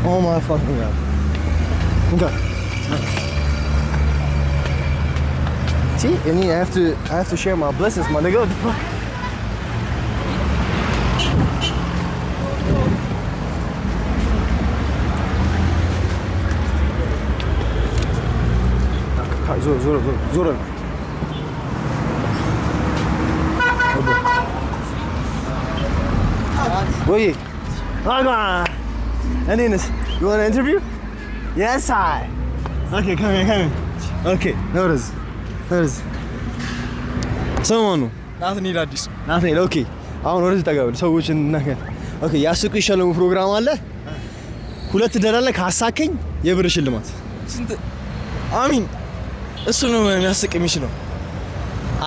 Oh my fucking god. Okay. See, I mean, I have to share my blessings, my nigga. What the fuck? Zor. Wait. Anis, you want an interview? Yes, I. Okay, come here. Okay, notice. Someone. Nothing. Okay. አሁን ወደዚህ ተጋው ሰዎችን ነገር ኦኬ ያስቁ ይሻለው ፕሮግራም አለ ሁለት ደላለ ካሳከኝ የብር ሽልማት ስንት አሚን እሱ ነው የሚያስቅ የሚችለው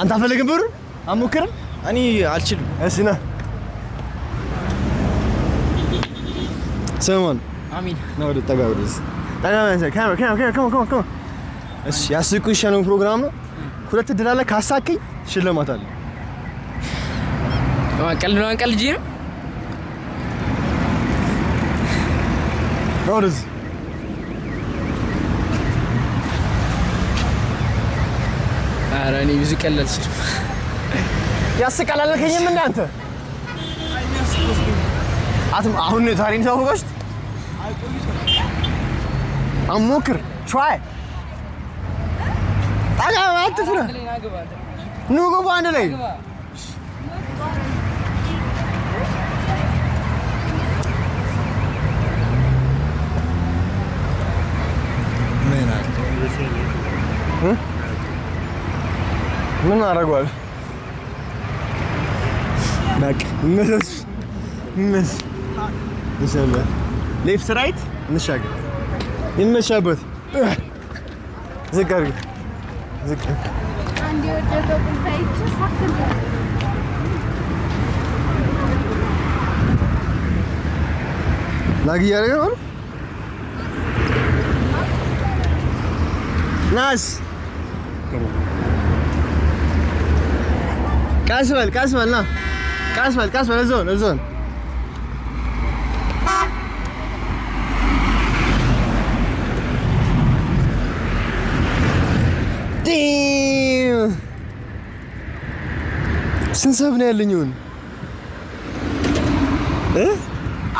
አንተ አፈልግም ብር አሞክርም እኔ አልችልም እሺ ና ሰማን አሚን ነው ወደ ተጋው ወደዚህ ካሜራ እሺ ያስቁ ይሻለው ፕሮግራም ነው ሁለት ደላለ ካሳከኝ ሽልማት አለ አንቀል ጂ ነው ሮዝ አራኒ ብዙ ቀለልሽ ያስቀላለከኝም እንዳንተ አትም አሁን ታሪን ታውቀሽ አሞክር try ታጋ አትፍራ ኑጎ ባንድ ላይ ምን አረጋው ባክ ምንስ ይሰማል ሌፍት ራይት እንሻገር እንመሻበት ዝቅ አንዴ ወደቀው ታይች ሳክል ላጊ ያረጋው ናስ ቀስበል ና ቀስበል እዞን ስንት ሰብ ነው ያለኝ ይሁን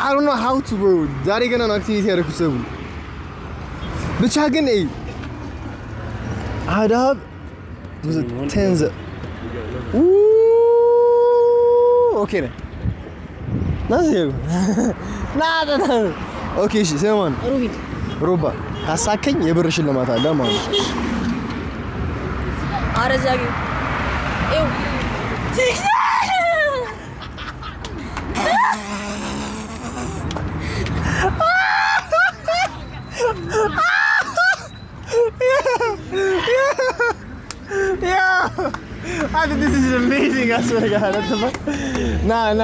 I don't know how to bro ዛሬ ገና ነው አክቲቪቲ ያደረኩት ሰው ብቻ ግን አዳብ was it 10 okay ne ናዚው ናዳ okay እሺ ሰማን ሩባ ካሳከኝ የብር ሽልማት አለ ማለት ነው አረዛጊ ኤው I think this is amazing. I swear to God. Nah.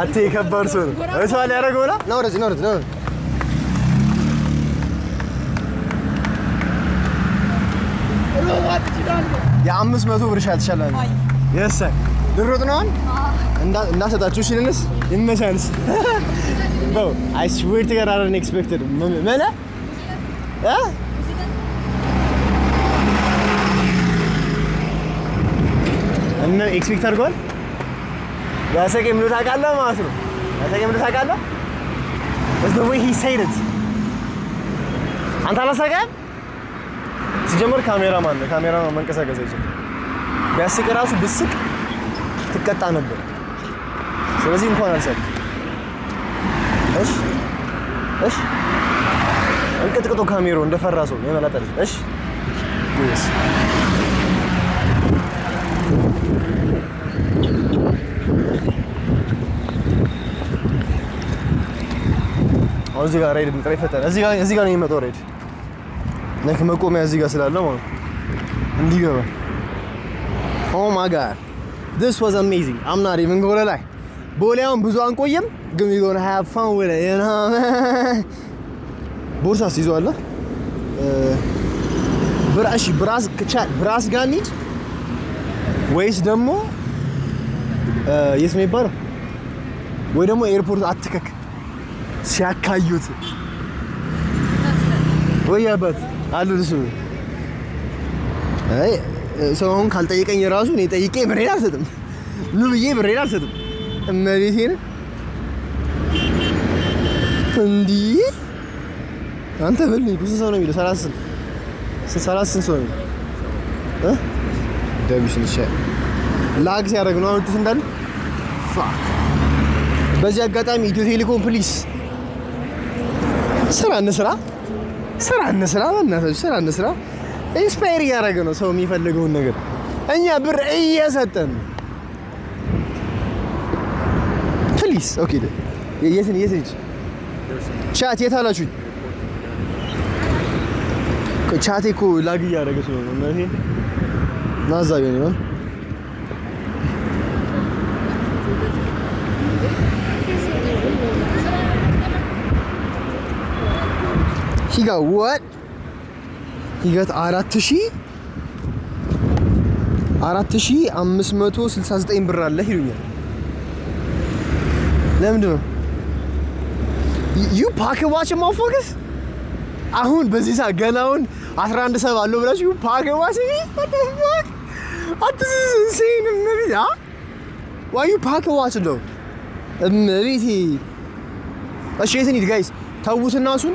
I take a person. That's why I go now. No. Yeah, I'm just going to show you. Yes, sir. The road on? And that's what you should in my chance. Bro, I swear to God, I didn't expect it. Mena? Yeah? እና ኤክስፔክት አድርጓል ያሰቀም ነው ታውቃለህ ማለት ነው ያሰቀም ነው ታውቃለህ That's the way he said it አንተ አላሰቀም ሲጀመር ካሜራማን መንቀሳቀስ አይችልም ቢያስቅ ራሱ ብስቅ ትቀጣ ነበር ስለዚህ እንኳን አልሰቅ እሺ እንቅጥቅጦ ካሜራው እንደፈራ ሰው የመላጠል እሺ ጉስ እዚህ ጋር ራይድ እንጥራ ይፈታል እዚህ ጋር ነው የሚመጣው ራይድ ነክ መቆሚያ እዚህ ጋር ስላለ ማለት እንዲገባ Oh my god This was amazing I'm not even going to lie ቦሌውን ብዙ አንቆየም ግን we going to have fun with it you know ቦርሳስ ይዟል ብራስ ጋር እንሂድ ወይስ ደግሞ የት ነው የሚባለው ወይ ደግሞ ኤርፖርት አትከክ ሲያካዩት ወይ አባት አሉልሽ አይ ሰውን ካልጠየቀኝ ራሱ እኔ ጠይቄ ብሬን አልሰጥም ምን ብዬ ብሬን አልሰጥም እመቤቴን እንዴ አንተ በልኝ ብዙ ሰው ነው የሚለው 30 ሰው ነው ደብሽ ንሻ ላግ ሲያደርግ ነው አውጥተህ እንዳለ ፋክ በዚህ አጋጣሚ ኢትዮ ቴሌኮም ፕሊስ ስራ በእናትህ ስራ እንስራ ኢንስፓየር እያደረገ ነው ሰው የሚፈልገውን ነገር እኛ ብር እየሰጠን ፕሊስ ኦኬ የት ልጅ ቻት የት አላችሁኝ ቻቴ እኮ ላግ እያደረገ ስለሆነ ነው ይሄ ናዛቢ ነው he got what he got 4569 ብር አለ ይሉኛል ለምንድን ነው you pocket watch motherfuckers አሁን በዚህ ሰዓት ገናውን 11 ሰዓት አለው ብላችሁ you pocket watch me what the fuck what is this insane maybe why you pocket watch though maybe እሺ የት እንሂድ ጋይስ ታውቱና እሱን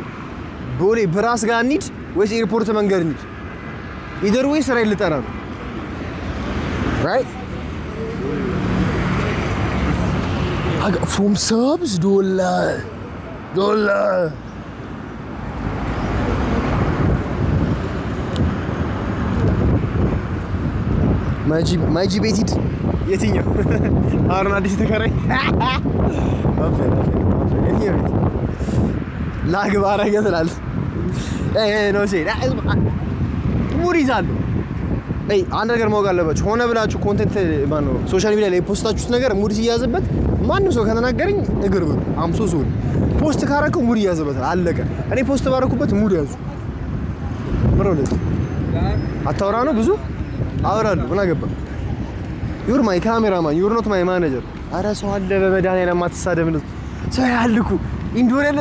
ቦሌ ብራስ ጋር እንሂድ ወይስ ኤርፖርት መንገድ እንሂድ either way ስራ ልጠራ ነው right I got from subs dollar ማጂ ቤት የትኛው አሁን አዲስ ተከራይ የትኛው ላግባ አረገ ትላለህ ነው ሴ ሙድ ይዛለሁ አንድ ነገር ማወቅ አለባችሁ ሆነ ብላችሁ ኮንቴንት ማነው ሶሻል ሚዲያ ላይ ፖስታችሁት ነገር ሙድ ሲያዝበት ማንም ሰው ከተናገረኝ እግር ብሎ አምሶ ሶሪ ፖስት ካረከው ሙድ ይያዝበታል አለቀ እኔ ፖስት ባረኩበት ሙድ ያዙ ምሮለት አታወራ ነው ብዙ አወራለሁ ምን አገባ ዩር ማይ ካሜራማን ዩር ኖት ማይ ማኔጀር አረ ሰው አለ በመድኃኒዓለም የማትሳደብ ነው ሰው ያልኩ ኢንዶኔል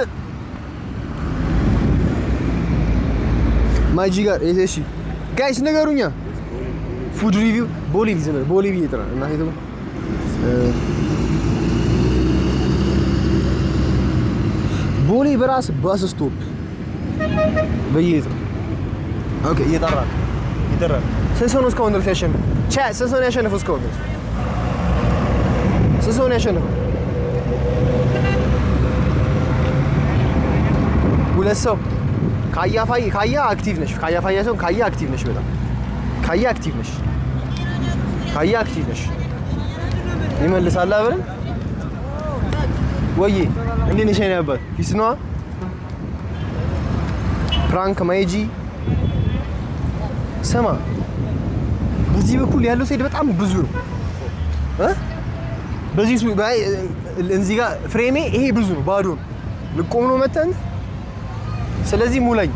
ማጂ ጋር እሺ ጋይስ ነገሩኛ ፉድ ሪቪው ቦሊ ይጥራ እና ሄዶ ቦሊ በራስ ባስ ስቶፕ በየት ኦኬ እየጠራ ስንት ነው እስካሁን ድረስ ያሸነፈው ቻት ስንት ነው ያሸነፈው እስካሁን ድረስ ስንት ነው ያሸነፈው ሁለት ሰው ካያ አክቲቭ ነሽ ካያ አክቲቭ ነሽ በጣም ካያ አክቲቭ ነሽ ይመልሳል አብረን ወይ እንዴ ነሽ ነበር ፊስ ነው ፕራንክ ማይጂ ሰማ በዚህ በኩል ያለው ሴት በጣም ብዙ ነው በዚህ እዚህ ጋር ፍሬሜ ይሄ ብዙ ነው ባዶ ነው ልቆም ነው መተን ስለዚህ ሙላኝ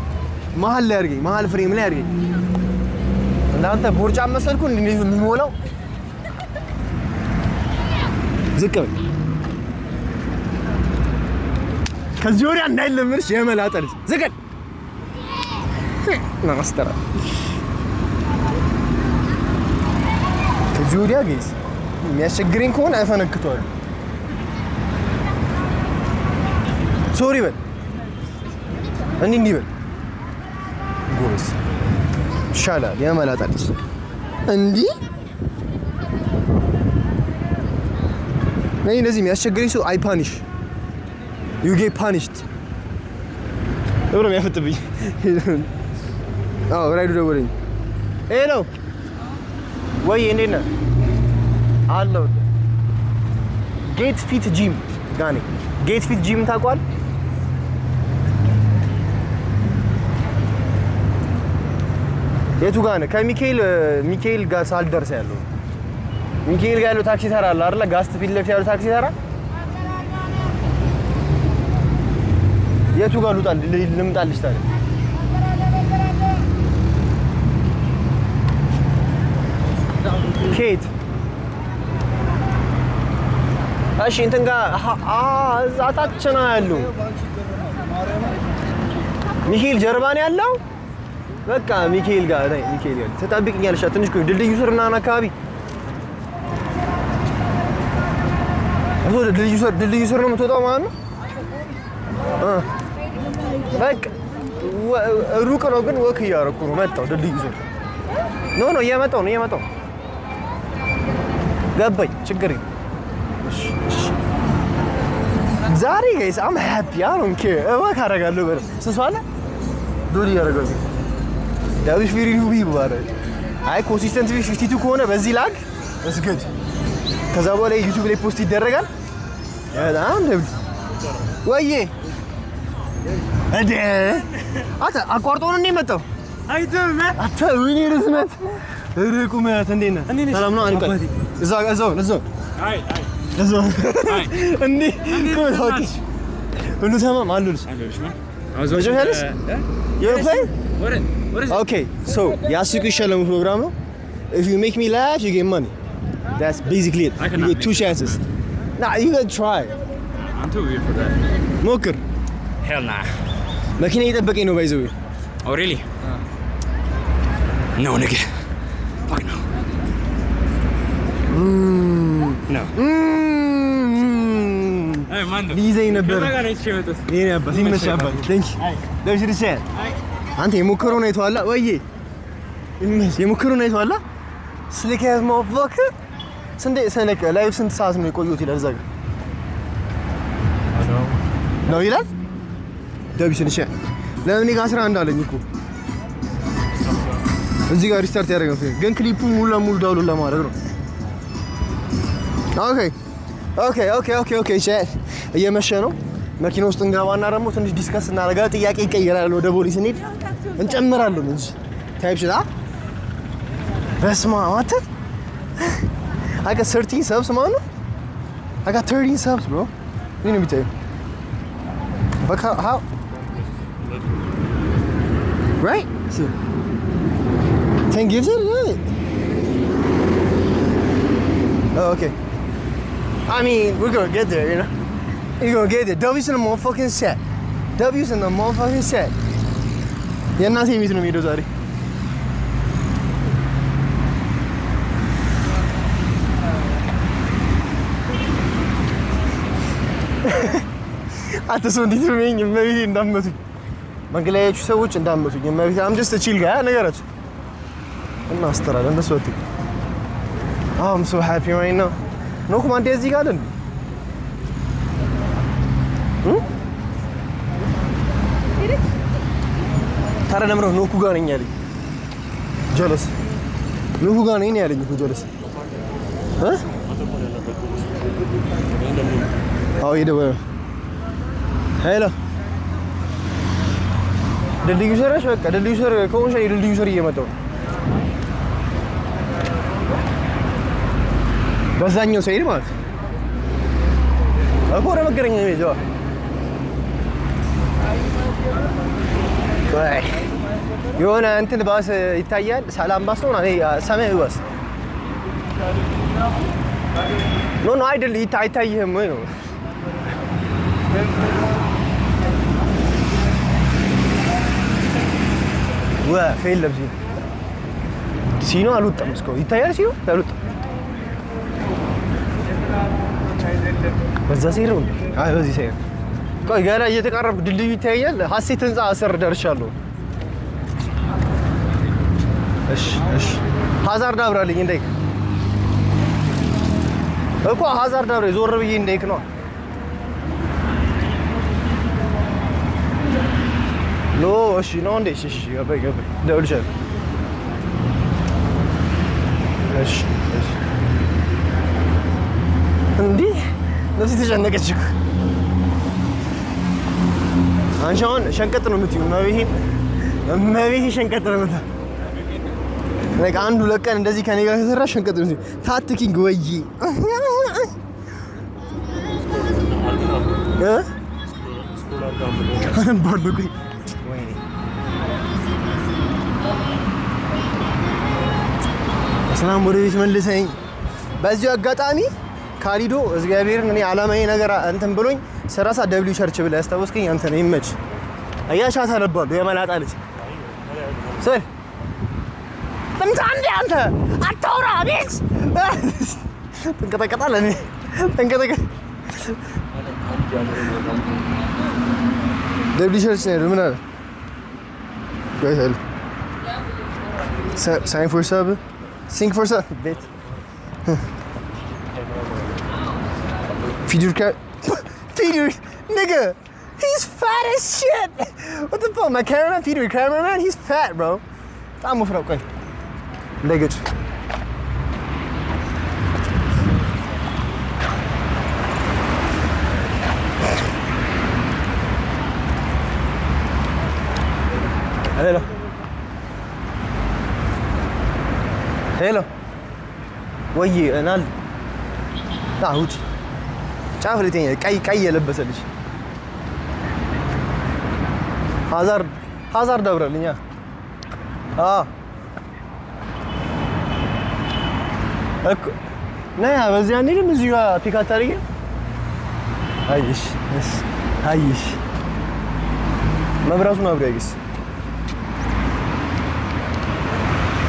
መሀል ላይ አድርገኝ መሀል ፍሬም ላይ አድርገኝ እናንተ ቦርጫ መሰልኩ እንዴ የሚሞላው ዝቅ በል ከዚህ ወዲያ እንዳይለምርሽ የመላጠል ዝቅ ናስተራ ከዚህ ወዲያ ጋይስ የሚያስቸግረኝ ከሆነ አይፈነክቷል ሶሪ በል እንዴ በል ጎስ ሻላል የመላጣል እንዴ ነይ እንደዚህ የሚያስቸግረኝ ሰው አይ ፓኒሽ you get punished እብሮ የሚያፈጥብኝ አዎ ራይዱ ደወለኝ ሄሎ ወይ እንዴት ነህ አለው ጌት ፊት ጂም ጋኔ ጌት ፊት ጂም ታውቀዋል የቱ ጋር ነህ ከሚካኤል ጋር ሳልደርስ ያለው ሚካኤል ጋር ያለው ታክሲ ተራ አለ አይደል ጋስት ፊት ለፊት ያለው ታክሲ ተራ የቱ ጋር ልምጣልሽ ታዲያ ኬት እሺ እንትን ጋር እዛ ታች ነው ያለው ሚካኤል ጀርባ ነው ያለው በቃ ሚካኤል ጋር ነይ ሚካኤል ጋር ተጣብቅኛለሽ ትንሽ ቆይ ድልድዩ ስርና አካባቢ ድልድዩ ስር ነው የምትወጣው ማለት ነው በቃ ሩቅ ነው ግን ወክ እያደረኩ ነው መጣሁ ድልድዩ ስር ኖ እየመጣሁ ገባኝ ችግር ዛሬ ጋይስ አም ሃፒ አይ ዶንት ኬር ወክ አደርጋለሁ በል ስሷለ ዶሊ ያደርጋለሁ ዳዊት ቪሪ ሉቢ ይባላል አይ ኮንሲስተንትሊ 52 ከሆነ በዚህ ላግ እስግድ ከዛ በኋላ ዩቲዩብ ላይ ፖስት ይደረጋል በጣም ደብል ወይዬ እንዴ አቋርጦ ነው የመጣው አይተም አታ ወይኔ ርስመት ርቁመት እንዴት ነህ ሰላም ነው አንቀ እዛው አይ እንዴ ኮታውቂ ሁሉ ተማም አሉልሽ You're playing? What is it? Okay, so Yasuku Shalom program. If you make me laugh, you get money. That's basically it. You get 2 chances. Nah, you gotta try. I'm too weird for that. Moker. Hell nah. Makina ita baki no baizu. Oh really? No nigga. Fuck no. No. Hey man. These ain't a better. Yeah, but he must have. Thank you. There's the chat. አንተ የሞከረው ነው አይተዋላ ወይዬ የሞከረው ነው አይተዋላ ስልክ ያዝ ማወቅ ስንት ላይቭ ስንት ሰዓት ነው የቆየሁት ይላል እዛ ጋር ነው ይላል ደብሽን እሺ ለምን ጋር 11 አለኝ እኮ እዚህ ጋር ሪስታርት ያደርጋል ግን ክሊፑ ሙሉ ለሙሉ ዳውንሎድ ለማድረግ ነው ኦኬ ሼር እየመሸ ነው መኪና ውስጥ እንገባና ደግሞ ትንሽ ዲስከስ እናደርጋለን ጥያቄ ይቀየራል ወደ ፖሊስ እንሂድ እንጨምራለን እንጂ ታይፕሽላ በስማ what I got 13 subs man I got 13 subs bro you need me to but how right so 10 gives it really oh okay I mean we're gonna get there you know you're gonna get there W's in the motherfucking set W's in the motherfucking set የናሴ ሚት ነው የሚሄደው ዛሬ አትሰው እንዴት ነው የሚኝ መቤት እንዳመቱኝ መንገላዮቹ ሰዎች እንዳመቱኝ መቤት I'm just a chill guy ነገራችሁ እና አስተራለ እንደሱ ወጥ I'm so happy right now ነው ኮማንድ እዚህ ጋር አይደል ታረ ለምሮ ኖኩ ጋር ነኝ ያለኝ ጀለስ ኖኩ ጋር ነኝ ያለኝ እኮ ጀለስ አዎ ይደው ሄሎ ድልድዩ ሰራሽ በቃ ድልድዩ ሰር ከሆንሽ ድልድዩ ሰር እየመጣው በዛኛው ሳይድ ማለት አቆረ መገረኛ ነው ይዘዋ ወይ የሆነ እንትን ባስ ይታያል ሰላም ባስ ነው ሰማያዊ ባስ ኖ አይደል ይታይህም ወይ ነው ወፌል ለብሲ ሲኖ አልወጣም እስከው ይታያል ሲኖ አልወጣም በዛ ሲሩ አይ በዚህ ሲሩ ቆይ ገና እየተቃረብኩ ድልድዩ ይታያል ሀሴት ህንጻ አሰር ደርሻለሁ እሺ ሀዛርድ አብራልኝ እንደይክ እኮ ሀዛርድ አብሬ ዞር ብዬ እንደይክ ነው ኖ እሺ ነው እንዴ እሺ ገበይ ደውልሻለሁ እሺ እንዴ ለዚህ ተጨነቀች እኮ አንቺ አሁን ሸንቀጥ ነው የምትይው መቤቴ ሸንቀጥ ነው የምትይው like አንዱ ለቀን እንደዚህ ከኔ ጋር ተሰራ ሸንቀጥ ነው ታትኪንግ ወይ ስኮላር ጋር ባልኩኝ ወይኔ ሰላም ወደ ቤት መልሰኝ በዚህ አጋጣሚ ካሊዶ እግዚአብሔርን እኔ አላማዬ ነገር እንትን ብሎኝ ስራሳ ደብሊው ቸርች ብለህ ያስታወስከኝ አንተ ነህ። ይመች አያሻታ ነበር የመላጣ ልጅ ሰይ እንዴ አንተ አታውራ ቤት ተንቀጠቀጣለህ እኔ ተንቀጠቀጥ ደብሊው ቸርች ነው ምን አለ ቆይተል sign for sub sing for sub ቤት feed your nigga he's fat as shit what the fuck my cameraman he's fat bro I'm moving up quick luggage hello ወይ እናል ታውጭ ጫፍ ለተኛ ቀይ የለበሰልሽ ሀዛር ደብረልኛ እኮ ነያ በዚህ አንዴም እዚህ ጋር ፒካት አድርጌ አይሽ መብራቱን አብሬ አይግስ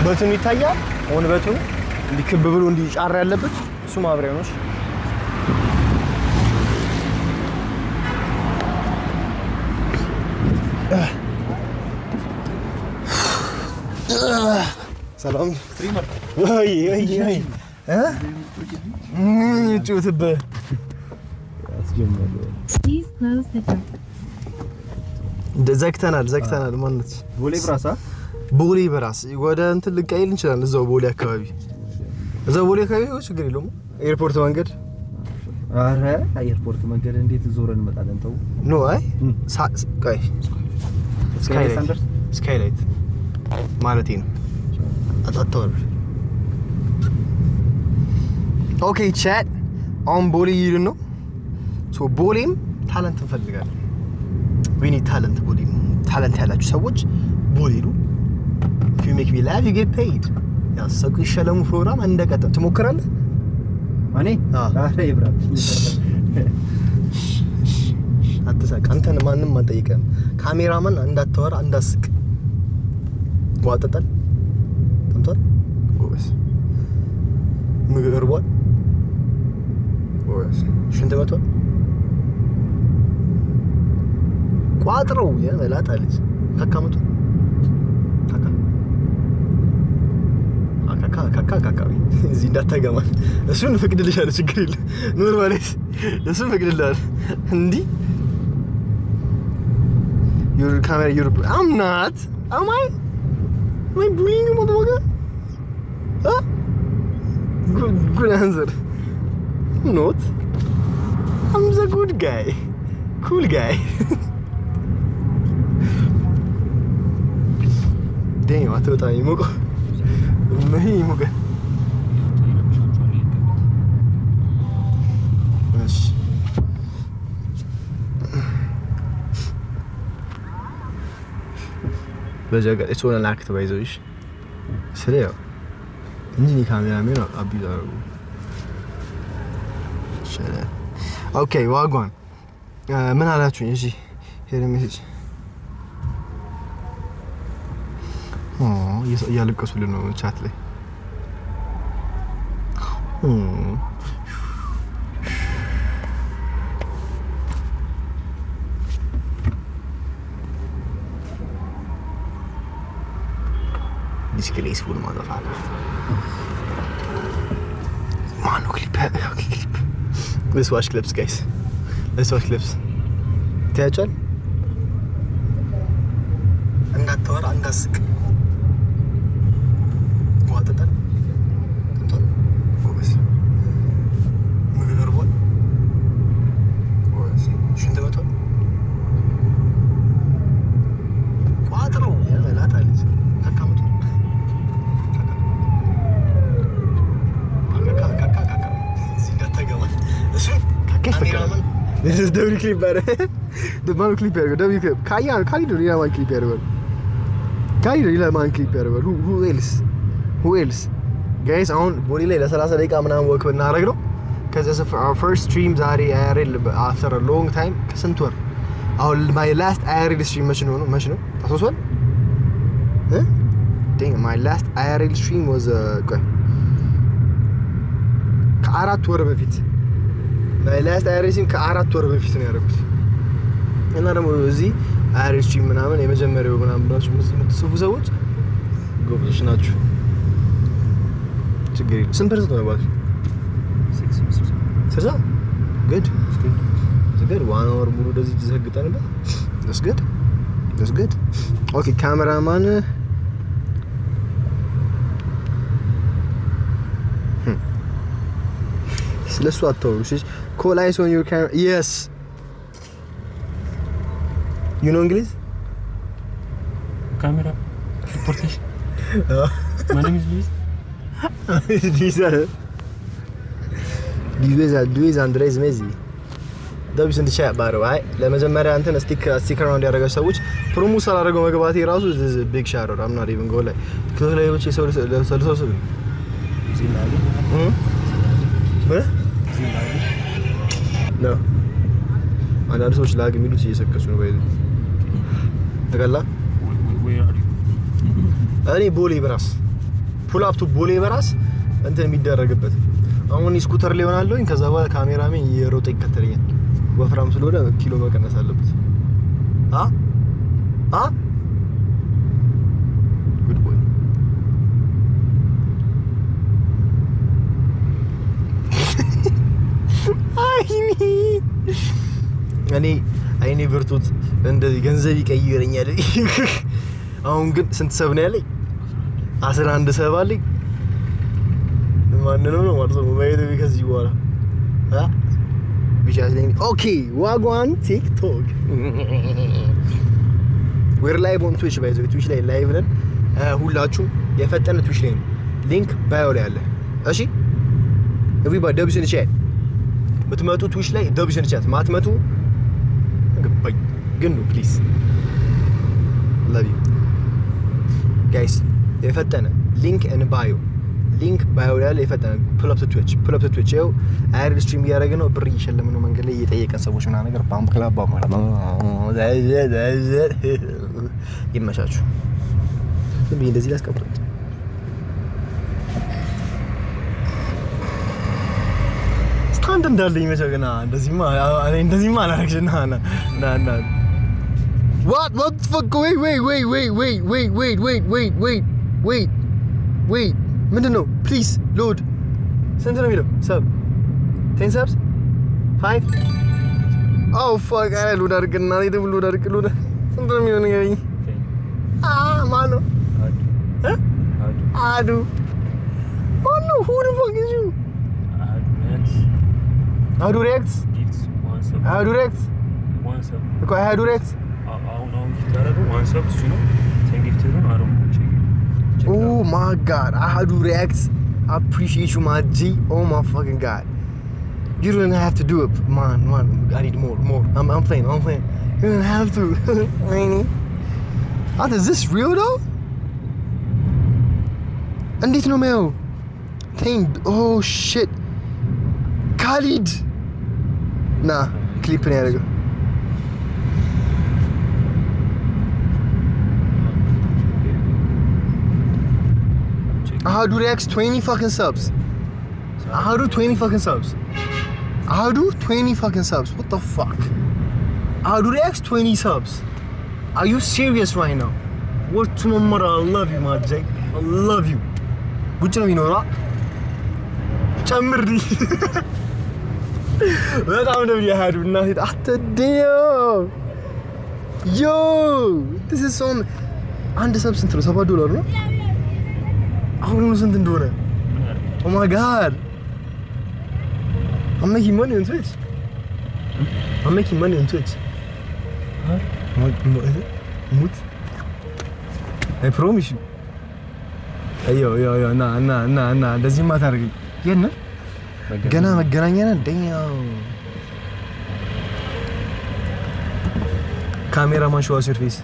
በትኑ ይታያል አሁን በትኑ እንዲክብ ብሎ እንዲጫራ ያለበት እሱ ማብሪያ ነው። ሰላም ፍሪመር ወይ ጩትበ ዘግተናል ማለት ቦሌ በራስ ወደ እንትን ልቀይል እንችላለን። እዛው ቦሌ አካባቢ ችግር የለውም። ኤርፖርት መንገድ አረ ኤርፖርት መንገድ እንዴት ዞረን እንመጣለን? ተው ኖ አይ ቆይ ስካይላይት ማለቴ ነው። አጣጣው ኦኬ ቻት ኦን ቦሌ ይልን ነው። ሶ ቦሌም ታለንት እንፈልጋለን። ዊኒ ታለንት ቦሌ ታለንት ያላችሁ ሰዎች ቦሌ ነው። if you make me laugh you get paid ያ ሰው ይሸለሙ ፕሮግራም እንደቀጠለ ትሞክራለህ። ማኔ አረ ይብራል አትሳቅ። አንተን ማንንም አልጠይቀም። ካሜራማን እንዳታወራ እንዳስቅ ዋጠጠል ተምቷል። ጎበስ ምግብ እርቧል። ጎበስ ሽንት መቷል። ቋጥረው የመላጣ ልጅ ካካመቱ ካካ እዚህ እንዳታገማ እሱን ፍቅድልሻለሁ። ችግር የለም ኖርማሊ እሱን ፍቅድልሻለሁ። እንዲ your camera I'm not am I bullying you motherfucker? Huh? Good answer. I'm not. I'm the good guy. Cool guy. Damn, I thought I was नहीं मुझे बस በጀጋ እሱን ላክት ባይዘውሽ ስለያ እንጂ ካሜራ ምን አብይዛሩ ሸለ ኦኬ ዋጓን ምን አላችሁኝ? እሺ ሄደ ሜሴጅ እያለቀሱልን ነው ቻት ላይ disgraceful motherfucker. Mano, clip. Okay, clip. Let's watch clips, guys. Let's watch clips. ታያቻል እንዳትወራ እንዳስቅ ዋጠጠል እንትን ጎበዝ ምግብ እርቧል ጎበዝ ሽንት መቷል ቋጥረው የመላጣልጅ ካካመቱ ካካ እዚህ እንዳታገማ እሱ ካካ ይፈቀዳል This is double clip better. The man clip better. Double clip. Kali do real man clip better. Kali do real man clip better. Who else? Guys, on body ላይ ለ30 ደቂቃ ምናምን ወክ ብናረግ ነው because our first stream ዛሬ IRL after a long time ከስንት ወር አሁን my last IRL stream መች ነው ታስታውሳለህ? Dang, my last IRL stream was ከ4 ወር በፊት my last IRL stream ከ4 ወር በፊት ነው ያደረኩት እና ደግሞ እዚህ IRL stream ምናምን የመጀመሪያው ምናምን ብላችሁ የምትጽፉ ሰዎች ጎበዞች ናችሁ። ችግር የለም። ስንት ፐርሰንት ነው ባክ? 6 good. It's good. 1 hour ሙሉ እንደዚህ ተዘግጠንበት that's good. Okay, cameraman ስለሱ አታውሩ እሺ call eyes on your camera. Yes, you know English? Camera reportation. My name is Luis. Luis Andres Messi. ደብስ እንድቻ ባረው አይ ለመጀመሪያ አንተን ስቲከር ነው እንዲያደርገው ሰዎች ፕሮሞት አላደረገው መግባቴ ራሱ ቢግ ሻር ነው አምና ሪቭን ጎል ላይ ክለቦች ሰልሰው ነው አንዳንድ ሰዎች ላግ የሚሉት እየሰከሱ ነው ባይዘ ተቀላ እኔ ቦሌ በራስ ፑል አፕ ቱ ቦሌ በራስ እንትን የሚደረግበት አሁን ስኩተር ላይ ሆናለሁኝ ከዛ በኋላ ካሜራሜን እየሮጠ ይከተለኛል ወፍራም ስለሆነ ኪሎ መቀነስ አለበት ጉድ ቦይ አይኔ ብርቱት እንደዚህ ገንዘብ ይቀይረኛል አሁን ግን ስንት ሰብ ነው ያለኝ 11 ሰብ አለኝ ማንነው ነው ማለት ነው ባይደ ከዚህ በኋላ ቢቻለኝ ኦኬ ዋጓን ቲክቶክ we're live on Twitch by the way Twitch ላይ ላይቭ ነን ሁላችሁም የፈጠነ Twitch ላይ ሊንክ ባዮ ላይ አለ እሺ everybody ደብስ in chat ብትመጡ Twitch ላይ ደብስ in chat ማትመጡ ገባኝ ግን please love you guys የፈጠነ ሊንክ in bio ሊንክ ባዮ ላይ የፈጠነ pull up to Twitch ያው አይር ስትሪም እያደረገ ነው ብር እየሸለመ ነው መንገድ ላይ እየጠየቀን ሰዎች ምናምን ነገር ባም ክላብ ማለት ነው ይመቻችሁ ዝም ብዬ እንደዚህ ላስቀምጥ ስታንድ እንዳለ ይመቻገና እንደዚህማ አላረግሽና ና what the fuck wait ምንድነው please load ስንት ነው የሚለው ሰብ 10 subs 5 oh fuck አይ load አድርግና load አድርግ ስንት ነው የሚለው ንገረኝ ማን ነው አዱ ማነው who the fuck is you Adu Rex Adu Rex one sub እኮ Adu Rex አሁን ታረዱ one sub እሱ ነው 10 gift ነው አሩ oh my god Adu Rex I appreciate you my G oh my fucking god you don't have to do it man I need more I'm playing you don't have to is this real though እንዴት ነው ማየው oh shit Khalid nah clip ነው ያደረገው Adu Rex 20 fucking subs Adu 20 fucking subs Adu 20 fucking subs what the fuck Adu Rex 20 subs are you serious right now what tomorrow I love you my Jake I love you which ነው የሚኖራ ጨምርልኝ በጣም ነው ያሃዱ እና አትደዮ yo this is on አንድ ሰብ ስንት ነው $7 ነው አሁን ነው ስንት እንደሆነ oh my god I'm making money on Twitch ሙት I promise you አዮ ና እንደዚህ ማታርገኝ የነ ገና መገናኛ ነን ደኛው ካሜራማን ሾው ሰርቪስ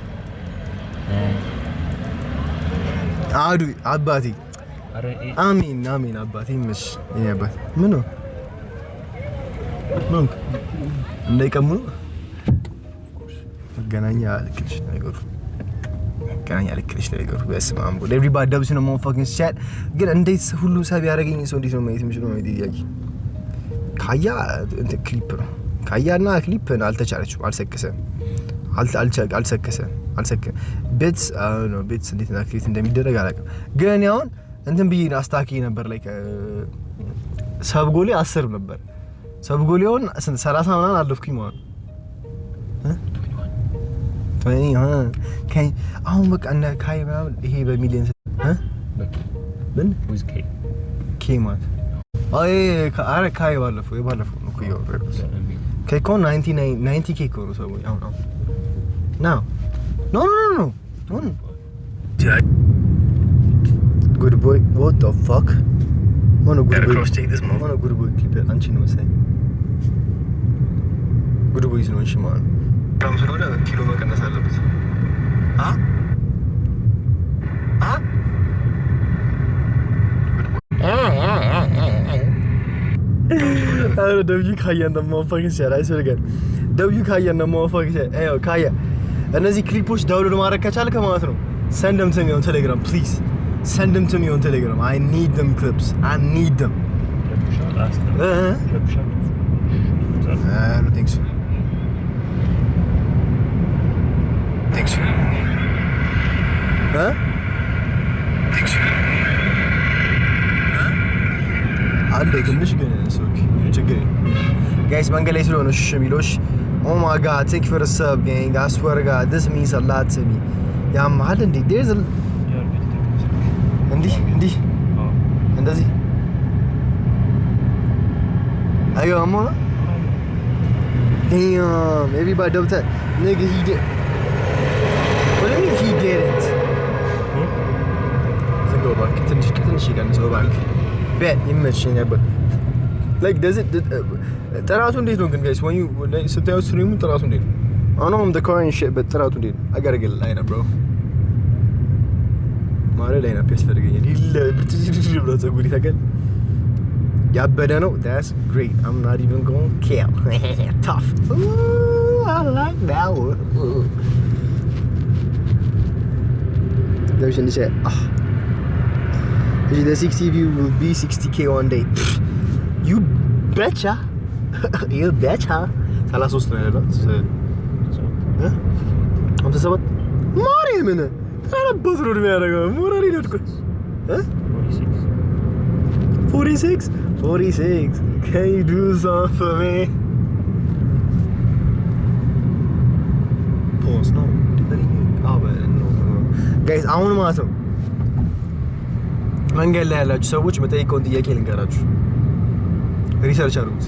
አዱ አባቴ አሜን አባቴ ምሽ ይያባት ምን ነው ነው እንዳይቀሙ ገናኛ ልክልሽ ነገሩ ገናኛ ልክልሽ ነገሩ በስመ አብ everybody does no fucking shit ግን እንዴት ሁሉ ሰብ ያደረገኝ ሰው እንዴት ነው ማየት የሚችለው ነው ጥያቄ ካያ እንት ክሊፕ ነው ካያና ክሊፕ አልተቻለችም አልሰከሰም ቤትስ ነው ቤትስ እንዴት ነው ክሊፕ እንደሚደረግ አላውቅም ግን ያው እንትን ብዬ አስታኪ ነበር ላይ ሰብ ጎሌ 10 ነበር ሰብ ጎሌውን 30 ምናምን አለፍኩኝ ማለት ከይ አሁን በቃ እና ካይ ምናምን ይሄ በሚሊየን ምን with K ማለት አይ አረ ካይ ባለፈው ነው እኮ ያው ከይ ኮን 90 ኬክ ነው ሰው ያው ነው no good boy what the fuck Mono good boy keep it አንቺ ነው መሰለኝ good boy ነው እሺ ማለት ካም ስለሆነ ኪሎ መቀነስ አለበት አረ ደብዩ ካያን ደሞ ፋክስ ያራይ ስለገ ደብዩ ካያን ደሞ ፋክስ አዮ ካያ እነዚህ ክሊፖች ዳውንሎድ ማድረግ ከቻልከ ማለት ነው send them to me on Telegram please send them to me on Telegram I need them clips I need them I don't think so thanks አለ ትንሽ ግን ሶኪ ችግር ጋይስ መንገድ ላይ ስለሆነ እሺ ሚሎሽ oh my god thank you for the sub gang I swear to god this means a lot to me ያም አለ እንዴ there's a እንዴ እንደዚህ አዮ አሞና damn everybody double tap nigga he did what do you mean he didn't go back ትንሽ ይቀንስ go back bet ይመችኝ ነበር like does it ጥራቱ እንዴት ነው ግን guys when you ስታዩ ስትሪሙ ጥራቱ እንዴት ነው I know I'm the car and shit but ጥራቱ እንዴት ነው I gotta get line up bro ማረ line up ያስፈልገኛል ይለ ብሎ ፀጉሪ ታገል ያበደ ነው that's great I'm not even going to kill tough ooh, I like that one there's in the chat the 60 view will be 60k one day you betcha you betcha 33 ነው ያለው I'm the sabat ማርያም ምን ታረበት ነው የሚያደርገው ሞራሪ ነው እኮ 46 can you do something for me pause no guys አሁን ማለት ነው መንገድ ላይ ያላችሁ ሰዎች መጠይቀውን ጥያቄ ልንገራችሁ ሪሰርች አድርጉት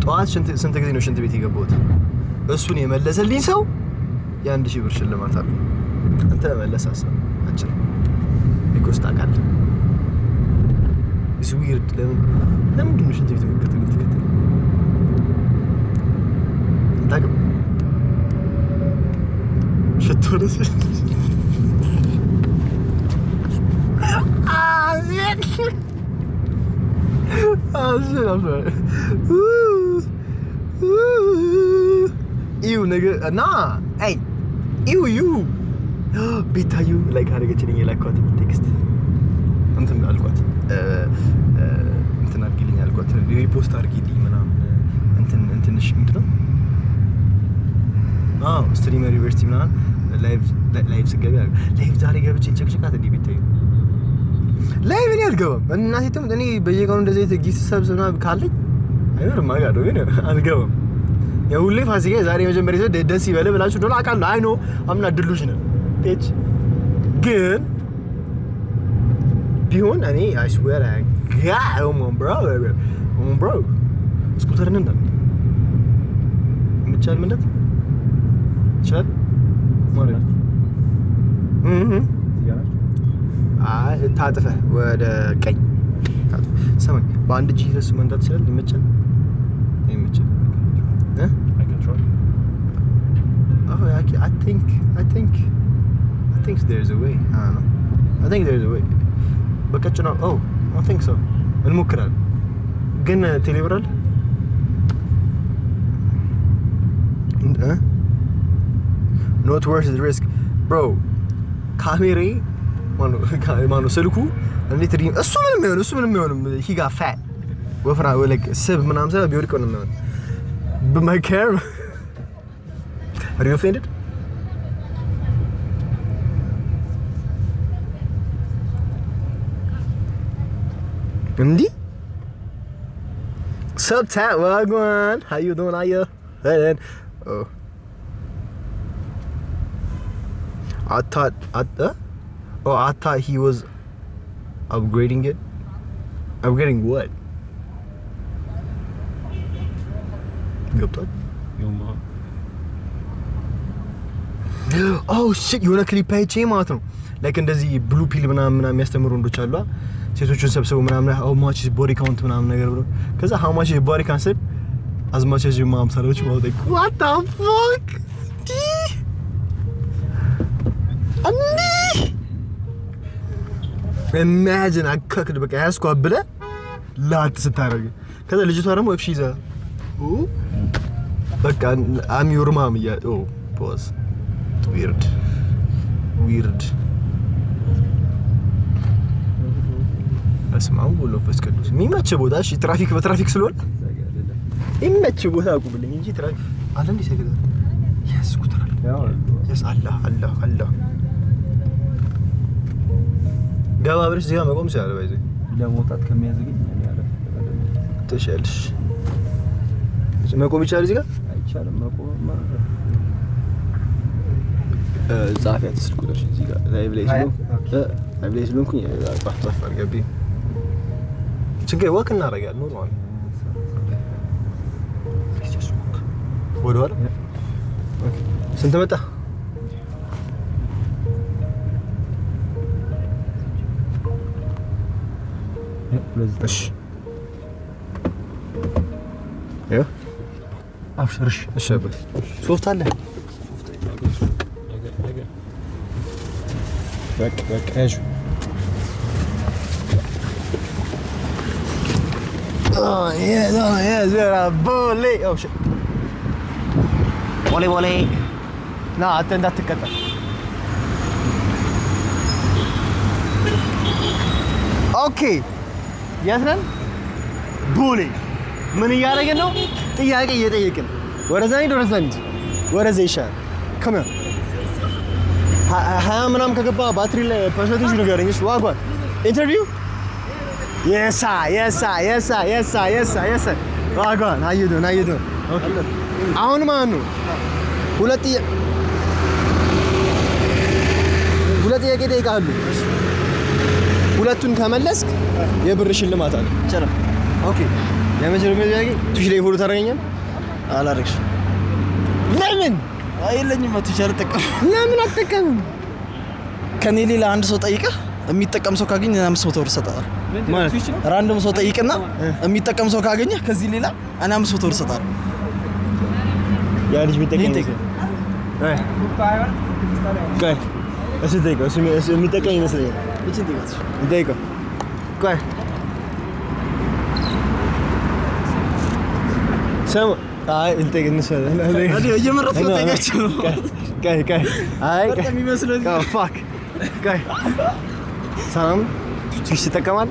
ጠዋት ስንት ጊዜ ነው ሽንት ቤት የገባሁት እሱን የመለሰልኝ ሰው የ1000 ብር ሽልማት አለ አንተ መለሳሰብ አጭር ቢኮስት አቃል is weird ለምን ግን ሽንት ቤት የምትከተል ታውቃለህ ሽቶረስ you nigga nah hey you ቤታዩ like አደረገችልኝ የላኳት ቴክስት እንትን አልኳት እንትን አድርጊልኝ አልኳት ሪፖስት አድርጊልኝ ምናምን እንትንሽ ምንድነው ስትሪመር ዩኒቨርሲቲ ምናምን ላይቭ ስገቢ ላይቭ ዛሬ ገብቼ ጭቅጭቃት እንዴ ቤታዩ ላይቭ እኔ አልገባም እናቴም እኔ በየቀኑ እንደዚህ ጊፍት ሰብስና ካለኝ አይኖርም ማጋዶ ግን አልገባም የሁሌ ፋሲካ ዛሬ መጀመሪያ ሰው ደስ ይበለ ብላችሁ ዶላ አቃል አይ ኖ አምና ድሉሽ ነው ፔጅ ግን ቢሆን እኔ I swear I got on bro ስኩተር ነን ምቻል ምንድን ቻል ማለት ታጥፈህ ወደ ቀኝ ታጥፈህ ሰማኝ በአንድ እጅ ይዘህ መንዳት ይችላል ይመቻል I can try I think there's a way I don't know I think there's a way በቀጭ ነው I think so እንሞክራለን ግን ቴሌብር አለ not worth the risk bro ካሜሬ ማነው ስልኩ እንዴት እሱ ምንም ይሆንም he got fat ወፍራ like ስብ ምናምን ሰው ቢወድቅ ነው የሚሆን but my camera are you offended እንዴ subtat wagwan how you doing aya hey oh I thought he was upgrading it. Upgrading what? Oh shit! You wanna clip page ማለት ነው like እንደዚህ blue pill ምናምን የሚያስተምሩ ወንዶች አሉ ሴቶችን ሰብስበው ምናምን how much is body count ምናምን ነገር ብሎ ከዛ how much is body count as much as your mom ሰለች ማለት like what the fuck? imagine አከክድ በቃ ያስኳብለ ላት ስታረግ ከዛ ልጅቷ ደግሞ እፍሺ ይዛ በቃ I'm your mom ያ pause weird اسمعوا ወሎ ፈስከዱስ የሚመች ቦታ እሺ ትራፊክ በትራፊክ ስለሆነ የሚመች ቦታ አቁምልኝ እንጂ ትራፊክ አለ እንዴ ሰገደ ያስኩታል ያስ አላህ ገባ ብለሽ እዚህ ጋር መቆም ይችላል ባይዘ ለሞታት ከሚያዘግኝ ያለ ተሻልሽ መቆም ይችላል እዚህ ጋር አይቻልም መቆም ማለት ጻፊያ ተስልኩልሽ እዚህ ጋር ላይቭ ላይ ስለሆንኩኝ አጣጣፍ አርጋቢ ችግር ወክ እናደርጋለን ኖርማል ወደኋላ ኦኬ ስንት መጣ እሺ ያ አብሽርሽ እሺ አብሽ ሶፍት አለ በቃ ያዥ yeah zera ቦሌ አብሽ ቦሌ ና አንተ እንዳትቀጣ ኦኬ ያስነን ቦሌ ምን እያደረግን ነው ጥያቄ እየጠየቅን ወረዛ ይሻል come here ሀያ ምናምን ከገባ ባትሪ ላይ ፐርሰንቴጅ ንገረኝ እሺ ዋጓን ኢንተርቪው yes ዋጓን how you doing ኦኬ አሁን ማን ነው ሁለት ጥያቄ ጠይቃሉ ሁለቱን ከመለስክ የብር ሽልማት አለ ቸራ ኦኬ የመጀመሪያው ጥያቄ ቱሽ ላይ ፎሎ ታደርገኛለህ አላረግሽ ለምን አይለኝም አትቻለ ተቀም ለምን አትጠቀምም ከኔ ሌላ አንድ ሰው ጠይቀህ የሚጠቀም ሰው ካገኘ 500 ብር ሰጣለሁ ማለት ራንደም ሰው ጠይቅና የሚጠቀም ሰው ካገኘ ከዚህ ሌላ እኔ 500 ብር ሰጣለሁ ያ ልጅ ቢጠቀም ጋይ እሱ የሚጠቀም ይመስለኛል እቺ ደቂቃ ቆይ ሰው አይ እንተገነሰ አዲ እየመረጥኩ ተጋቸው ቆይ አይ በጣም ይመስለኝ ፋክ ቆይ ሰላም ትሽ ተቀማል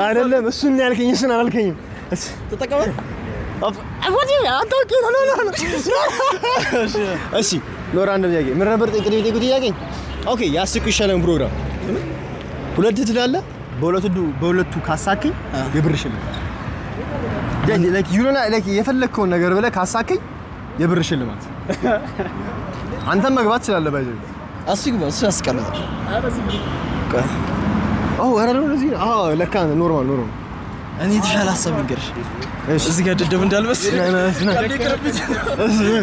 አይደለም እሱን ያልከኝ እሱን አላልከኝም ተጠቀማል እሺ ኖራ እንደዚህ ምን ነበር ጥያቄ ኦኬ ያስቁ ይሻላል ፕሮግራም ሁለት ትላለ በሁለቱ ካሳከኝ የብር ሽልማት like you know like የፈለከውን ነገር ብለ ካሳከኝ የብር ሽልማት አንተም መግባት ትችላለህ ባይዘ አስግባ እሱ ያስቀላል አረ ነው እዚህ ለካ ኖርማል እኔ ተሻለ ሐሳብ ንገርሽ እዚህ ጋር ደደብ እንዳልበስ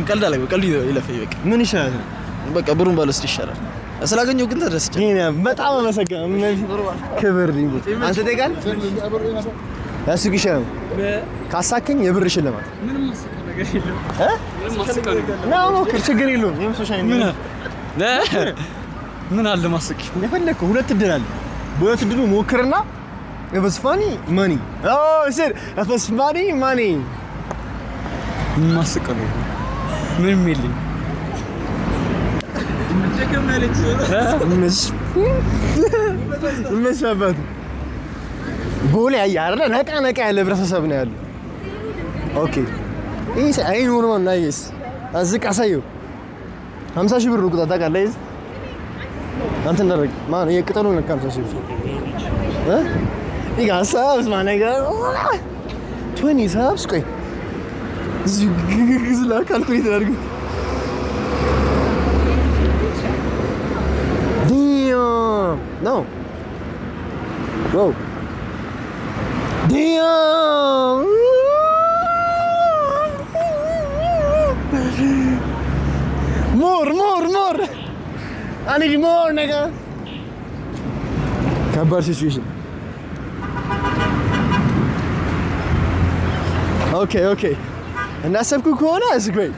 ቀልድ ይለፈኝ በቃ ምን ይሻላል በቃ ብሩን ባለስ ይሻላል ስላገኘው ግን ተደስቼ በጣም አመሰግናለሁ ክብር ሊንጉት አንተ ደጋል ያስቁ ይሻላል ካሳከኝ የብር ሽልማት ምንም ማስቀ ነገር የለም ነው ችግር የለውም የምሶሻይ ምን አለ ማስቀ የፈለከው ሁለት እድል አለ በሁለት ድሉ ሞክርና it was funny money oh shit that was funny money ማስቀው ምንም የለኝ مش ابد بقول يا عيال نقا ያለ ህብረተሰብ ነው ያለው ኦኬ ይሄ አይኑ ነው ናይስ አዝቅ አሳየው 50 ሺህ ብር ነው ቁጣ ታውቃለህ አንተ እንደረግ ማን የቅጠሉ ነው 50 ሺህ ብር ይጋ ሳብስ ማን ይጋ 20 ሳብስ ቆይ ዝላ ካልኩሌት አድርግ No. Go. Damn. More. I need more, nigga. Bad situation. Okay. And that's some cool corner. That's great.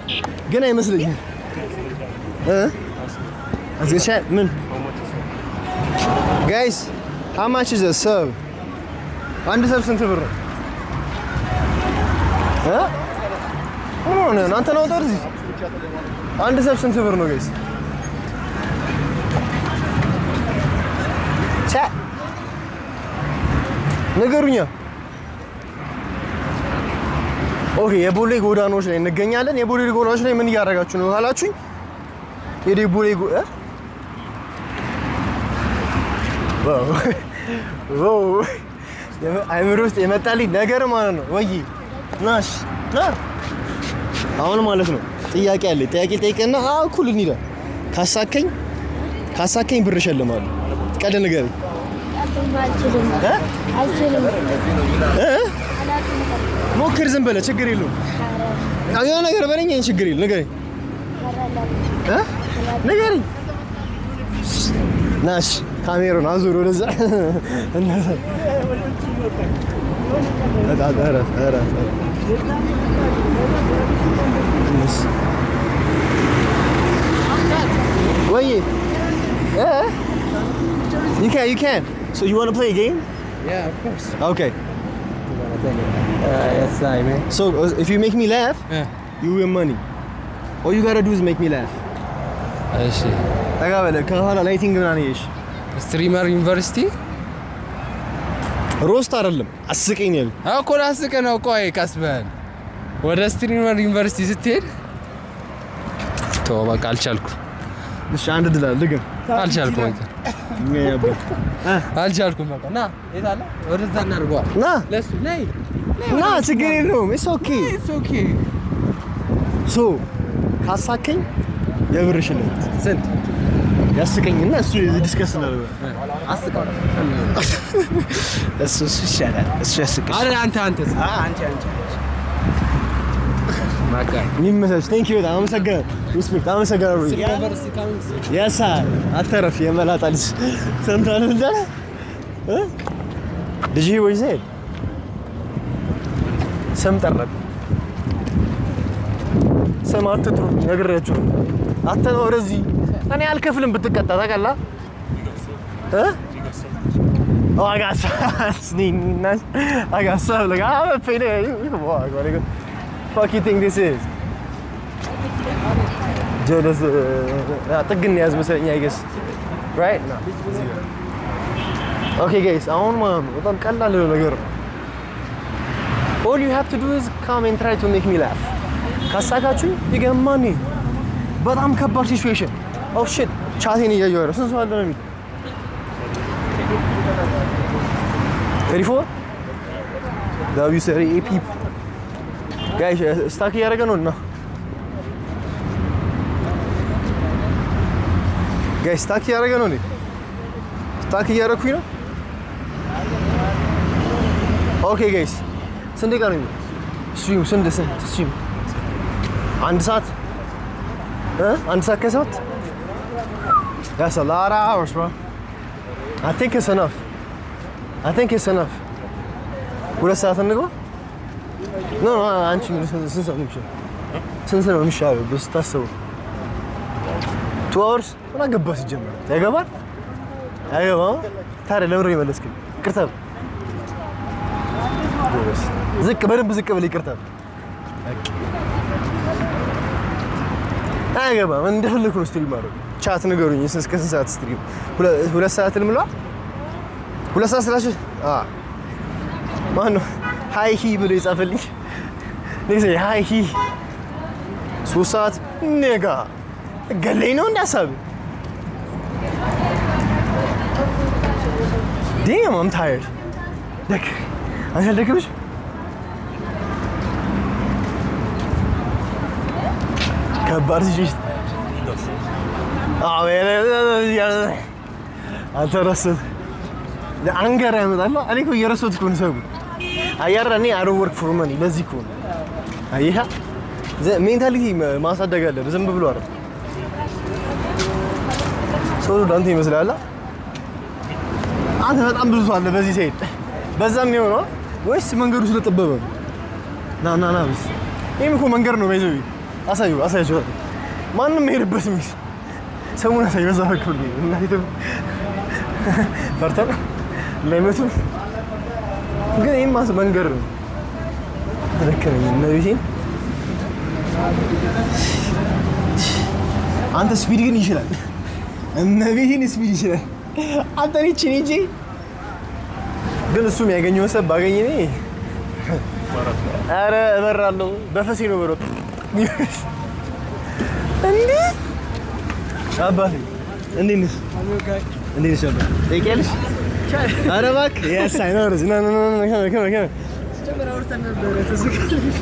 Good name, Muslim. That's good chat, man. Guys, how much is a sub? አንድ ሰብ ስንት ብር ነው? አንተ ነው ወጣው አንድ ሰብ ስንት ብር ነው ጋይስ? ቻት ነገሩኛ። ኦኬ የቦሌ ጎዳናዎች ላይ እንገኛለን። የቦሌ ጎዳናዎች ላይ ምን እያደረጋችሁ ነው ካላችሁኝ የቦሌ ዋው አይምሮ ውስጥ የመጣልኝ ነገር ማለት ነው ወይ ናሽ ና አሁን ማለት ነው ጥያቄ አለ ጥያቄ ጠይቀና እኩል እንሂዳ ካሳከኝ ብር እሸልማለሁ ቀደ ነገር ሞክር ዝም በለ ችግር የለውም አያ ነገር በለኝ ችግር የለም ንገረኝ ናሽ ካሜራውን አዙር ወደዛ እናሳ አረፍ ወይ you can so you want to play a game yeah of course okay yes I mean so if you make me laugh you win money all you gotta do is make me laugh እሺ ታጋበለ ከኋላ ላይቲንግ ምናምን ይሽ ስትሪመር ዩኒቨርሲቲ ሮስት አይደለም አስቀኝ ነው እኮ አስቀ ነው ቆይ ቀስበል ወደ ስትሪመር ዩኒቨርሲቲ ስትሄድ በቃ አልቻልኩም እሺ አንድ ድላል ልግም አልቻልኩም በቃ ና የታለ ወደዛ እናርገዋ ና ለሱ ነይ ና ችግር የለውም it's okay so ካሳከኝ የብርሽልኝ ስንት ያስቀኝና እሱ ዲስከስ እናደርጋለን አስቀው እሱ ይሻላል እሱ ያስቀኝ አረ አንተ ማጋ ይመሰስ ቴንክ ዩ በጣም አመሰግናለሁ ሪስፔክት አመሰግናለሁ ያሳ አተረፍ የመላጣ ልጅ ሰንታን እንደ ልጅ ወይ ዘይድ ስም ጠረብ ስም አትጥሩ ነግሬያችሁ አተነ ወደዚህ እኔ አልከፍልም ብትቀጣ ታውቃለህ Oh, I got sneaking. I got stuff like I'm a pay there. You can walk, what fuck you think this is? Just ጥግን ያዝ መሰለኝ I guess. Right? No. Okay guys, አሁን በጣም ቀላል ነገር ነው. All you have to do is come and try to make me laugh. ካሳካችሁ you get money. በጣም ከባድ ሲቹዌሽን. Oh shit. ቻቴን እያየሁ ነው. ስንት ሰው አለ ነው የሚል 34 W30 AP guys ስታክ እያደረገ ነው እና guys ስታክ እያደረገ ነው ስታክ እያደረኩኝ ነው ኦኬ guys ስንት ደቂቃ ነው እሱም ስንት እሱም አንድ ሰዓት ከሰዓት that's a lot of hours bro I think it's enough ሁለት ሰዓት እንግባ no አንቺ ስንት ሰዓት ነው ስንት ነው የሚሻለው ብታስቡ 2 hours እና ገባስ ጀመረ ያገባል ታዲያ ለምን የመለስክኝ? ይቅርታ ዝቅ በደንብ ዝቅ በል። ይቅርታ አያገባም። እንደፈለኩ ነው ስትሪም ማድረግ። ቻት ንገሩኝ። እስከ ስንት ሰዓት ስትሪም? 2 ሰዓት ልምላ። 2 ሰዓት ስላችሁ ማነው ሃይ ሂ ብሎ የጻፈልኝ? ለዚህ ሃይ ሂ 3 ሰዓት ኔጋ ገለኝ ነው እንዳሳብ Damn, I'm tired. Look, I'm gonna look at ከባድ ልጅ አንተ ረስት አንገር ያመጣል። እኔ እኮ እየረሳሁት እኮ ነው ሰው አያራ እኔ I don't work for money ለዚህ እኮ ነው አየህ ሜንታሊቲ ማሳደግ አለ ዝም ብሎ አይደል ሰው ዳንተ ይመስላል አንተ በጣም ብዙ አለ በዚህ ሳይድ በዛም ነው ወይስ መንገዱ ስለጠበበ ና ብስ ይሄም እኮ መንገድ ነው ባይዘው አሳዩ ማንንም ሄድበት ሚስ ሰሙን አሳዩ በዛ በኩል እና ይተው ፈርተን ለመቱ ግን ይሄም መንገድ ነው ተረከረኝ ነብይን አንተ ስፒድ ግን ይችላል ነብይን ስፒድ ይችላል አንተ ልጅ እንጂ ግን እሱም ያገኘው ሰብ ባገኘኔ አረ እበራለሁ በፈሴ ነው በሮጥ እንዴ አባቴ እንዴት ነሽ አባቴ ጠይቄልሽ አረ እባክህ ያሳይ ነው ረዝ ና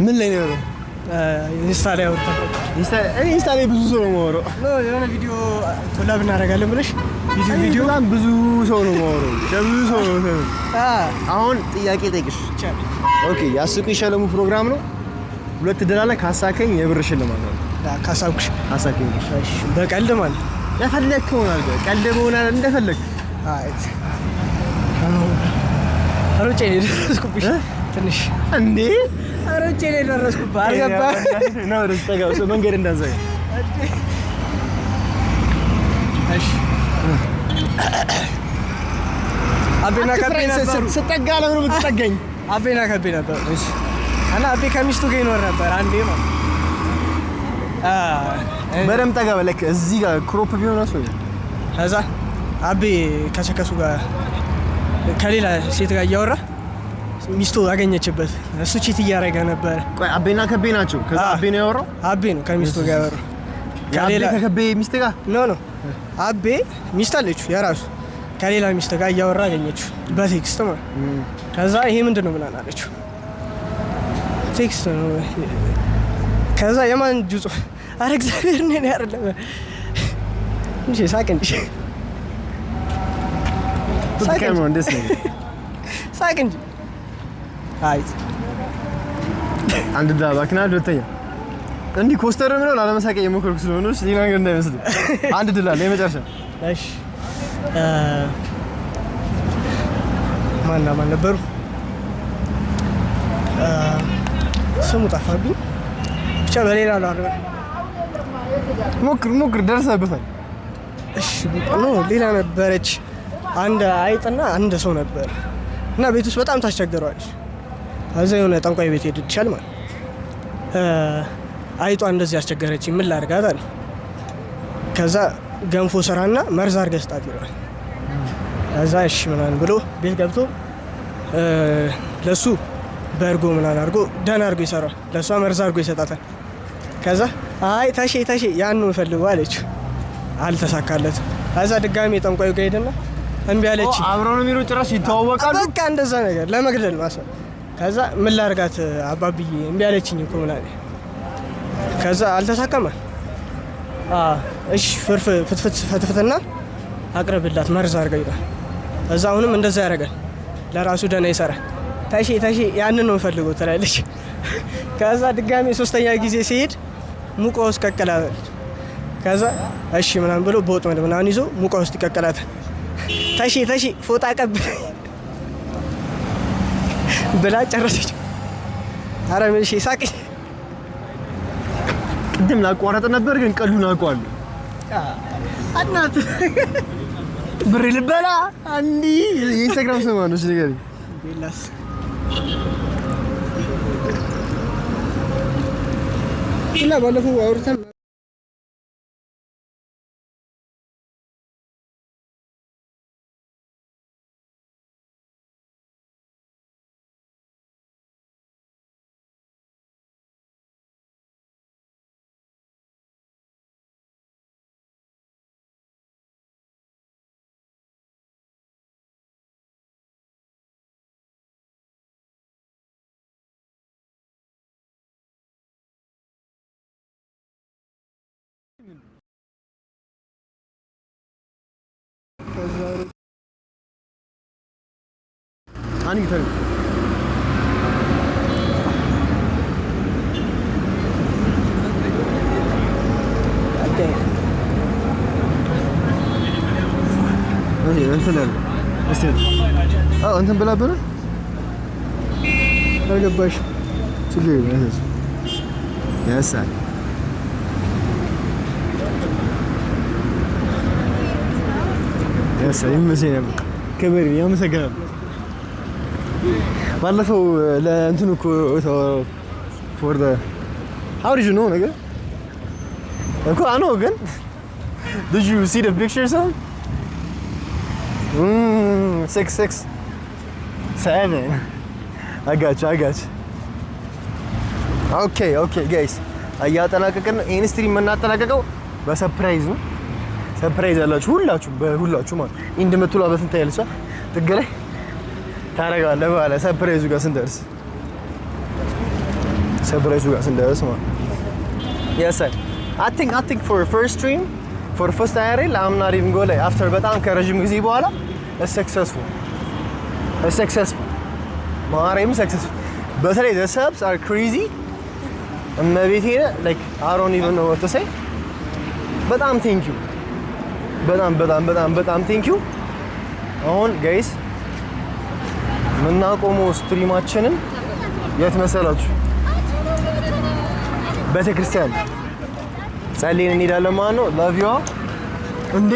ምን ላይ ነው ኢንስታ ላይ ብዙ ሰው ነው የማወራው የሆነ ቪዲዮ ኮላብ እናደርጋለን ብለሽ ቪዲዮ በጣም ብዙ ሰው ነው የማወራው ብዙ ሰው ነው አሁን ጥያቄ ጠይቅሽ ኦኬ ያስቁ ይሻለሙ ፕሮግራም ነው 2 ድላለ ካሳከኝ የብር ሽልማት ነው ካሳኩሽ አሳከኝ እሺ በቀልድ ማለት ለፈለከው ነው ቀልድ በሆነ እንደፈለክ አይት አሮጬ ደረስኩብሽ ትንሽ እንዴ አሮጬ ደረስኩብህ አልገባ ነው ደስተጋው ሰው መንገድ እንዳዘጋ እሺ አቤና ካቤና ስትጠጋ ለምን የምትጠጋኝ አቤና ካቤና ነበር እሺ እና አቤ ከሚስቱ ጋር ይኖር ነበር አንዴ ማለት በደምብ ጠጋ በለክ እዚህ ጋር ክሮፕ ቢሆን አሰው ከዛ አቤ ከቸከሱ ጋር ከሌላ ሴት ጋር እያወራ ሚስቱ አገኘችበት እሱ ቺት እያደረገ ነበር ቆይ አቤና ከቤ ናቸው ከዛ አቤ ነው ያወራው አቤ ነው ከሚስቱ ጋር ያወራው ከሌላ ከቤ ሚስት ጋር ኖ አቤ ሚስት አለችው የራሱ ከሌላ ሚስት ጋር እያወራ አገኘችው በቴክስት ማለት ከዛ ይሄ ምንድነው ምናምን አለችው ቴክስት ነው ከዛ የማን ጁጾ አረ እግዚአብሔር ነኝ አይደለም እንጂ ሳቅ እንጂ ሳቅ እንጂ አይት አንድ ዳባክና ሁለተኛ እንዲ ኮስተር ነው ላለመሳቀ የሞከርኩ ስለሆነ ነው ሌላ ነገር እንዳይመስል አንድ ድል አለ የመጨረሻ እሺ ማን ነበሩ ስሙ ጠፋብኝ ብቻ በሌላ ነው ሞክር ደርሰህበታል እሺ ነው ሌላ ነበረች አንድ አይጥና አንድ ሰው ነበር እና ቤት ውስጥ በጣም ታስቸግረዋለች አዛ የሆነ ጠንቋይ ቤት ሄድልሻል ማለት አይጧ እንደዚህ ያስቸገረች ምን ላድርጋት አለ ከዛ ገንፎ ሰራና መርዝ አድርገህ ስጣት ይላል ከዛ እሺ ምናምን ብሎ ቤት ገብቶ ለሱ በርጎ ምናምን አድርጎ ደህና አድርጎ ይሰራል ለሷ መርዝ አድርጎ ይሰጣታል ከዛ አይ ታሼ ያን ነው ፈልገው አለችው አልተሳካለትም ከዛ ድጋሚ ጠንቋዩ ጋር ሄደና እንቢ አለች አብረው ነው የሚሮጥ ጭራሽ ይተዋወቃሉ በቃ እንደዛ ነገር ለመግደል ማሰብ ከዛ ምን ላድርጋት አባብዬ እንቢ አለችኝ እኮ ምናምን ከዛ አልተሳካም እሺ ፍትፍትና አቅርብላት መርዝ አድርገው ይላል ከዛ አሁንም እንደዛ ያደርጋል ለራሱ ደህና ይሰራል ታሼ ያንን ነው ፈልገው ትላለች ከዛ ድጋሚ 3ኛ ጊዜ ሲሄድ ሙቆ ውስጥ ቀቀላል ከዛ እሺ ምናምን ብሎ በወጥ ምናምን ይዞ ሙቆ ውስጥ ይቀቀላታል ታሼ ፎጣ ቀብኝ ብላ ጨረሰች አረ ምን እሺ ሳቂ ቅድም ላቋረጥ ነበር ግን ቀሉን አውቀዋለሁ አናት ብር ልበላ አንዲ የኢንስታግራም ስም ነው ንገሪኝ። ቤላስ እና ባለፈው አውርተን አንድ ጊዜ እንትን ብላ ብለህ አልገባሽም። ችግር የለም ያሳል ያሳል ይመስለኛል። ክብር ያመሰግናል። ባለፈው ለእንትኑ እኮ for the how did you know ነገር እኮ I know ግን did you see the pictures of 6 6 7 I got you okay guys እያጠናቀቅን ነው። ይሄን ስትሪም የምናጠናቀቀው በሰርፕራይዝ ነው። ሰርፕራይዝ ያላችሁ ሁላችሁ ማለት ኢንድ የምትሏ በስንት ያልቻ ጥግ ላይ ታረጋለህ በኋላ ሰርፕራይዙ ጋር ስንደርስ ማለት yes I think for first stream for first IRL I'm not even go like after በጣም ከረጅም ጊዜ በኋላ successful ማርያም successful በተለይ the subs are crazy እመቤቴ like I don't even know what to say በጣም thank you በጣም thank you አሁን guys ምናቆመው ስትሪማችንን የት መሰላችሁ? ቤተክርስቲያን ጸልየን እንሄዳለን ማለት ነው። ላቭ ዩ እንዴ